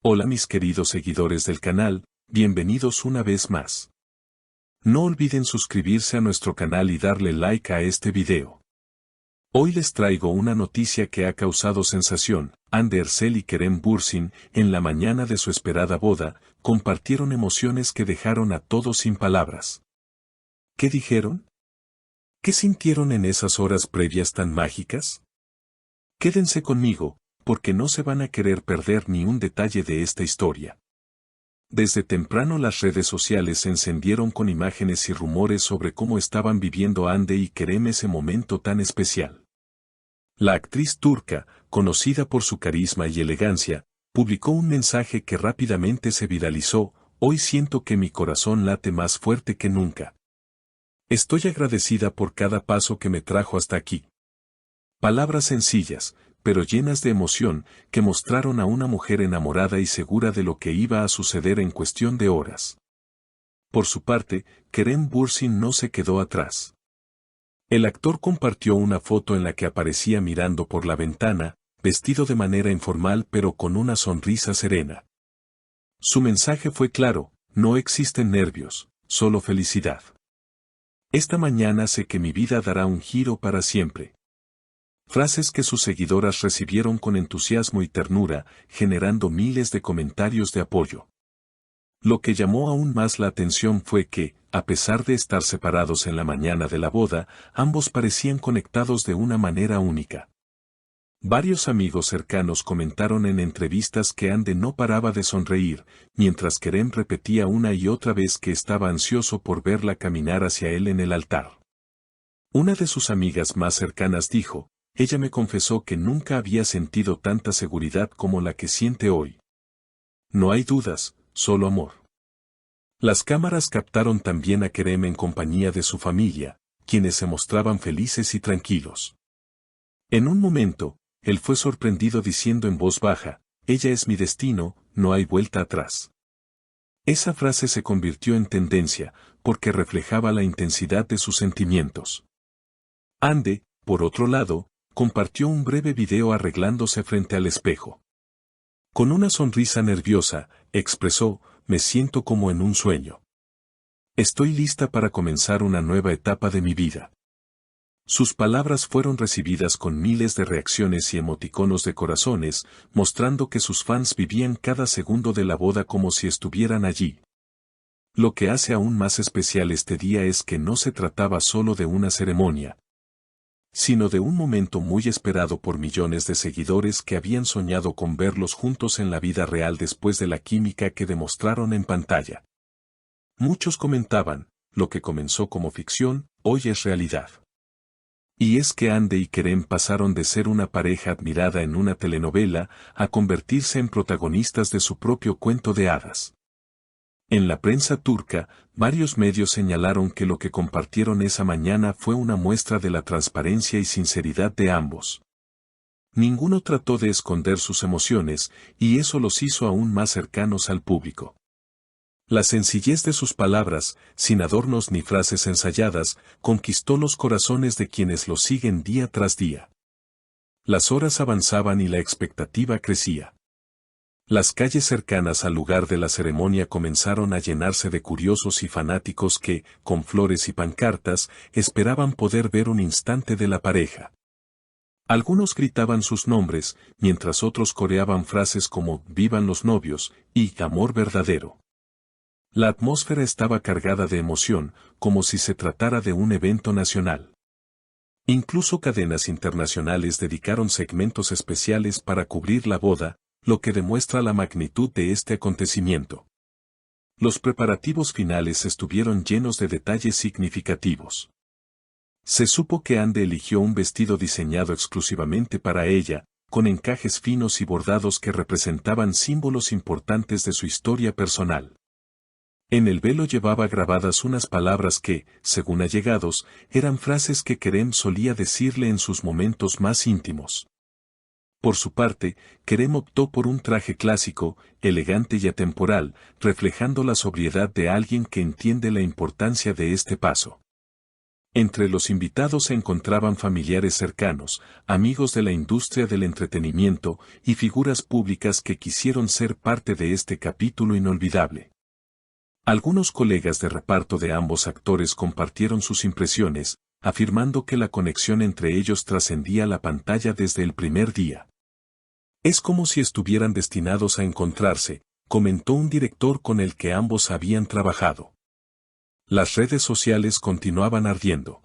Hola mis queridos seguidores del canal, bienvenidos una vez más. No olviden suscribirse a nuestro canal y darle like a este video. Hoy les traigo una noticia que ha causado sensación. Hande Erçel y Kerem Bürsin, en la mañana de su esperada boda, compartieron emociones que dejaron a todos sin palabras. ¿Qué dijeron? ¿Qué sintieron en esas horas previas tan mágicas? Quédense conmigo, porque no se van a querer perder ni un detalle de esta historia. Desde temprano las redes sociales se encendieron con imágenes y rumores sobre cómo estaban viviendo Hande y Kerem ese momento tan especial. La actriz turca, conocida por su carisma y elegancia, publicó un mensaje que rápidamente se viralizó: hoy siento que mi corazón late más fuerte que nunca. Estoy agradecida por cada paso que me trajo hasta aquí. Palabras sencillas, pero llenas de emoción, que mostraron a una mujer enamorada y segura de lo que iba a suceder en cuestión de horas. Por su parte, Kerem Bürsin no se quedó atrás. El actor compartió una foto en la que aparecía mirando por la ventana, vestido de manera informal pero con una sonrisa serena. Su mensaje fue claro: no existen nervios, solo felicidad. Esta mañana sé que mi vida dará un giro para siempre. Frases que sus seguidoras recibieron con entusiasmo y ternura, generando miles de comentarios de apoyo. Lo que llamó aún más la atención fue que, a pesar de estar separados en la mañana de la boda, ambos parecían conectados de una manera única. Varios amigos cercanos comentaron en entrevistas que Hande no paraba de sonreír, mientras Kerem repetía una y otra vez que estaba ansioso por verla caminar hacia él en el altar. Una de sus amigas más cercanas dijo: ella me confesó que nunca había sentido tanta seguridad como la que siente hoy. No hay dudas, solo amor. Las cámaras captaron también a Kerem en compañía de su familia, quienes se mostraban felices y tranquilos. En un momento, él fue sorprendido diciendo en voz baja: ella es mi destino, no hay vuelta atrás. Esa frase se convirtió en tendencia, porque reflejaba la intensidad de sus sentimientos. Hande, por otro lado, compartió un breve video arreglándose frente al espejo. Con una sonrisa nerviosa, expresó: me siento como en un sueño. Estoy lista para comenzar una nueva etapa de mi vida. Sus palabras fueron recibidas con miles de reacciones y emoticonos de corazones, mostrando que sus fans vivían cada segundo de la boda como si estuvieran allí. Lo que hace aún más especial este día es que no se trataba solo de una ceremonia, sino de un momento muy esperado por millones de seguidores que habían soñado con verlos juntos en la vida real después de la química que demostraron en pantalla. Muchos comentaban: lo que comenzó como ficción, hoy es realidad. Y es que Hande y Kerem pasaron de ser una pareja admirada en una telenovela a convertirse en protagonistas de su propio cuento de hadas. En la prensa turca, varios medios señalaron que lo que compartieron esa mañana fue una muestra de la transparencia y sinceridad de ambos. Ninguno trató de esconder sus emociones, y eso los hizo aún más cercanos al público. La sencillez de sus palabras, sin adornos ni frases ensayadas, conquistó los corazones de quienes los siguen día tras día. Las horas avanzaban y la expectativa crecía. Las calles cercanas al lugar de la ceremonia comenzaron a llenarse de curiosos y fanáticos que, con flores y pancartas, esperaban poder ver un instante de la pareja. Algunos gritaban sus nombres, mientras otros coreaban frases como «Vivan los novios» y «Amor verdadero». La atmósfera estaba cargada de emoción, como si se tratara de un evento nacional. Incluso cadenas internacionales dedicaron segmentos especiales para cubrir la boda, lo que demuestra la magnitud de este acontecimiento. Los preparativos finales estuvieron llenos de detalles significativos. Se supo que Hande eligió un vestido diseñado exclusivamente para ella, con encajes finos y bordados que representaban símbolos importantes de su historia personal. En el velo llevaba grabadas unas palabras que, según allegados, eran frases que Kerem solía decirle en sus momentos más íntimos. Por su parte, Kerem optó por un traje clásico, elegante y atemporal, reflejando la sobriedad de alguien que entiende la importancia de este paso. Entre los invitados se encontraban familiares cercanos, amigos de la industria del entretenimiento y figuras públicas que quisieron ser parte de este capítulo inolvidable. Algunos colegas de reparto de ambos actores compartieron sus impresiones, afirmando que la conexión entre ellos trascendía la pantalla desde el primer día. Es como si estuvieran destinados a encontrarse, comentó un director con el que ambos habían trabajado. Las redes sociales continuaban ardiendo.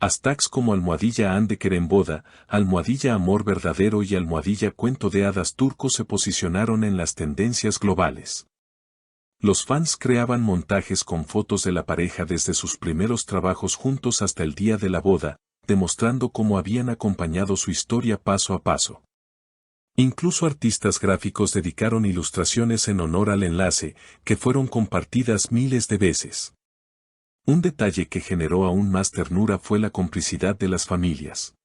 Hashtags como almohadilla Ande Kerem boda, almohadilla amor verdadero y almohadilla cuento de hadas turco se posicionaron en las tendencias globales. Los fans creaban montajes con fotos de la pareja desde sus primeros trabajos juntos hasta el día de la boda, demostrando cómo habían acompañado su historia paso a paso. Incluso artistas gráficos dedicaron ilustraciones en honor al enlace, que fueron compartidas miles de veces. Un detalle que generó aún más ternura fue la complicidad de las familias.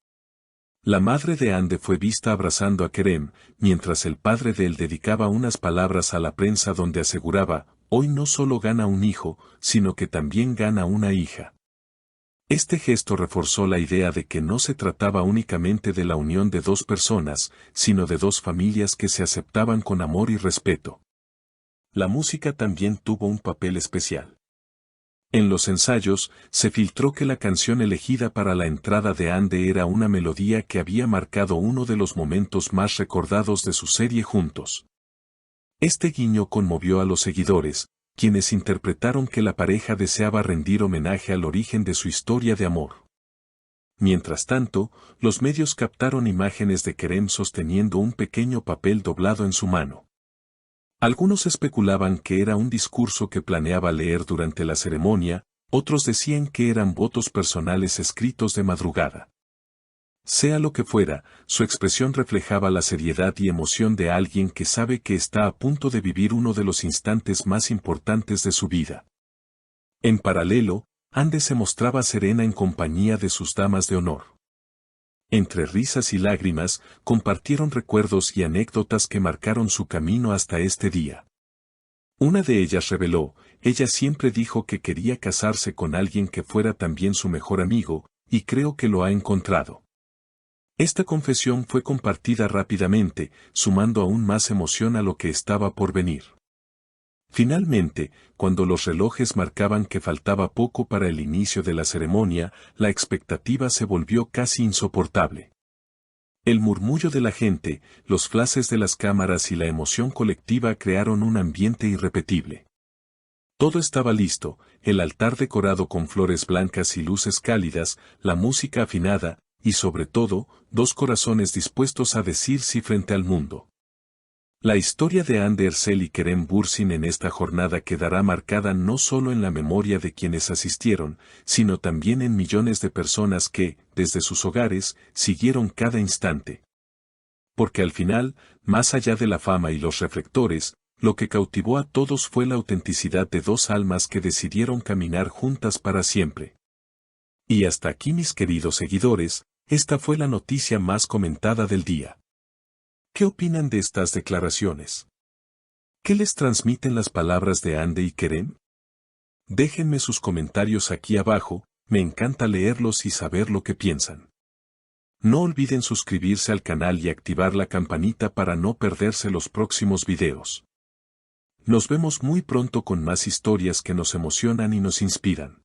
La madre de Ande fue vista abrazando a Kerem, mientras el padre de él dedicaba unas palabras a la prensa donde aseguraba, hoy no solo gana un hijo, sino que también gana una hija. Este gesto reforzó la idea de que no se trataba únicamente de la unión de dos personas, sino de dos familias que se aceptaban con amor y respeto. La música también tuvo un papel especial. En los ensayos, se filtró que la canción elegida para la entrada de Ande era una melodía que había marcado uno de los momentos más recordados de su serie juntos. Este guiño conmovió a los seguidores, quienes interpretaron que la pareja deseaba rendir homenaje al origen de su historia de amor. Mientras tanto, los medios captaron imágenes de Kerem sosteniendo un pequeño papel doblado en su mano. Algunos especulaban que era un discurso que planeaba leer durante la ceremonia, otros decían que eran votos personales escritos de madrugada. Sea lo que fuera, su expresión reflejaba la seriedad y emoción de alguien que sabe que está a punto de vivir uno de los instantes más importantes de su vida. En paralelo, Ande se mostraba serena en compañía de sus damas de honor. Entre risas y lágrimas, compartieron recuerdos y anécdotas que marcaron su camino hasta este día. Una de ellas reveló, ella siempre dijo que quería casarse con alguien que fuera también su mejor amigo, y creo que lo ha encontrado. Esta confesión fue compartida rápidamente, sumando aún más emoción a lo que estaba por venir. Finalmente, cuando los relojes marcaban que faltaba poco para el inicio de la ceremonia, la expectativa se volvió casi insoportable. El murmullo de la gente, los flashes de las cámaras y la emoción colectiva crearon un ambiente irrepetible. Todo estaba listo, el altar decorado con flores blancas y luces cálidas, la música afinada, y sobre todo, dos corazones dispuestos a decir sí frente al mundo. La historia de Hande Erçel y Kerem Bürsin en esta jornada quedará marcada no solo en la memoria de quienes asistieron, sino también en millones de personas que, desde sus hogares, siguieron cada instante. Porque al final, más allá de la fama y los reflectores, lo que cautivó a todos fue la autenticidad de dos almas que decidieron caminar juntas para siempre. Y hasta aquí, mis queridos seguidores, esta fue la noticia más comentada del día. ¿Qué opinan de estas declaraciones? ¿Qué les transmiten las palabras de Hande y Kerem? Déjenme sus comentarios aquí abajo, me encanta leerlos y saber lo que piensan. No olviden suscribirse al canal y activar la campanita para no perderse los próximos videos. Nos vemos muy pronto con más historias que nos emocionan y nos inspiran.